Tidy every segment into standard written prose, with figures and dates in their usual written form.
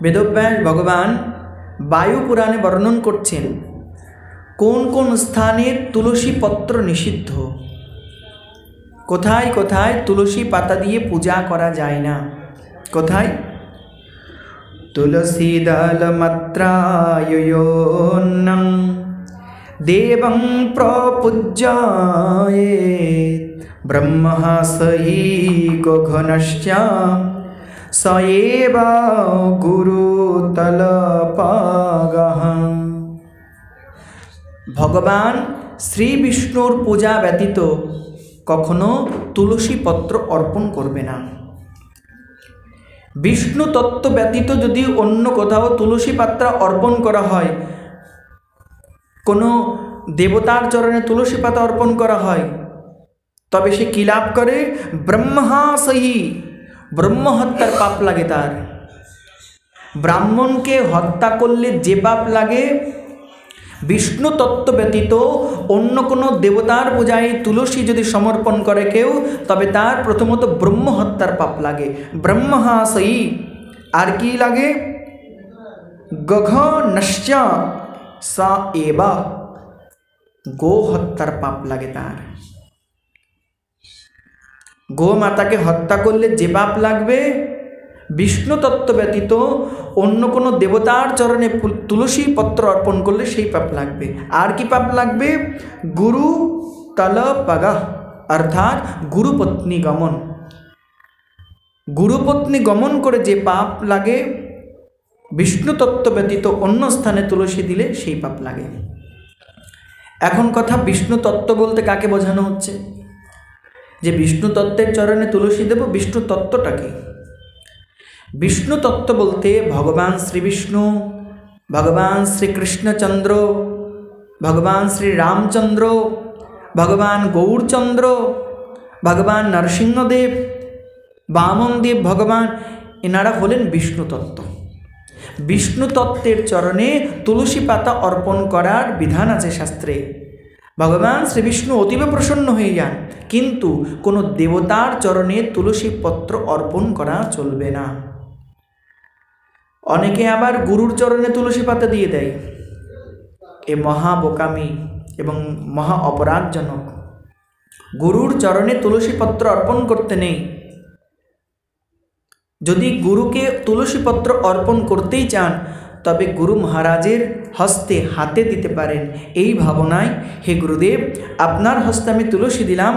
বেদব্যাস ভগবান বায়ু পুরাণে বর্ণন করছেন কোন কোন স্থানে তুলসী পত্র নিষিদ্ধ, কোথায় কোথায় তুলসী পাতা দিয়ে পূজা করা যায় না। কোথায়? তুলসী দল মাত্রায়ুয়োন্নং দেবং প্রপূজ্যায়ে ব্রহ্মা সহি গঘনশ্চ স এব গুরুতলপাগঃ। ভগবান শ্রী বিষ্ণুর পূজা ব্যতীত কখনো তুলসী পত্র অর্পণ করবে না। বিষ্ণু তত্ত্ব ব্যতীত যদি অন্য কোথাও তুলসী পাত্র অর্পণ করা হয়, কোনো দেবতার চরণে তুলসী পাতা অর্পণ করা হয়, তবে সে কী লাভ করে? ব্রহ্মাসহি, ব্রহ্ম হত্যার পাপ লাগে তার। ব্রাহ্মণকে হত্যা করলে যে পাপ লাগে, বিষ্ণু তত্ত্ব ব্যতীত অন্য কোনো দেবতার পূজায় তুলসী যদি সমর্পণ করে কেউ, তবে তার প্রথমত ব্রহ্ম হত্যার পাপ লাগে, ব্রহ্মহাসই। আর কি লাগে? গঘনশ্চ সা এবা, গো হত্যার পাপ লাগে তার। গো মাতাকে হত্যা করলে যে পাপ লাগবে, বিষ্ণু তত্ত্ব ব্যতীত অন্য কোনো দেবতার চরণে তুলসী পত্র অর্পণ করলে সেই পাপ লাগবে। আর কি পাপ লাগবে? গুরু তলপাগা, অর্থাৎ গুরুপত্নী গমন। গুরুপত্নী গমন করে যে পাপ লাগে, বিষ্ণু তত্ত্ব ব্যতীত অন্য স্থানে তুলসী দিলে সেই পাপ লাগে। এখন কথা, বিষ্ণু তত্ত্ব বলতে কাকে বোঝানো হচ্ছে? যে বিষ্ণু তত্ত্বের চরণে তুলসী দেব, বিষ্ণু তত্ত্বটা কি? বিষ্ণু তত্ত্ব বলতে ভগবান শ্রী বিষ্ণু, ভগবান শ্রীকৃষ্ণচন্দ্র, ভগবান শ্রী রামচন্দ্র, ভগবান গৌরচন্দ্র, ভগবান নরসিংহদেব, বামনদেব ভগবান, এনারা হলেন বিষ্ণু তত্ত্ব। বিষ্ণু তত্ত্বের চরণে তুলসী পাতা অর্পণ করার বিধান আছে শাস্ত্রে। ভগবান শ্রী বিষ্ণু অতীব প্রসন্ন হয়ে যান, কিন্তু কোনো দেবতার চরণে তুলসী পত্র অর্পণ করা চলবে না। অনেকে আবার গুরুর চরণে তুলসী পাতা দিয়ে দেয়, এ মহা বোকামি এবং মহা অপরাধজনক। গুরুর চরণে তুলসী পত্র অর্পণ করতে নেই। যদি গুরুকে তুলসী পত্র অর্পণ করতেই চান, তবে গুরু মহারাজের হস্তে হাতে দিতে পারেন, এই ভাবনায়, হে গুরুদেব, আপনার হস্তে আমি তুলসী দিলাম,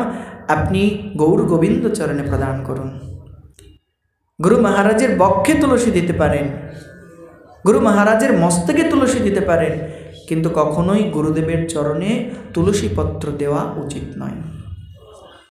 আপনি গৌর গোবিন্দ চরণে প্রদান করুন। গুরু মহারাজের বক্ষে তুলসী দিতে পারেন, গুরু মহারাজের মস্তকে তুলসী দিতে পারেন, কিন্তু কখনোই গুরুদেবের চরণে তুলসী পত্র দেওয়া উচিত নয়।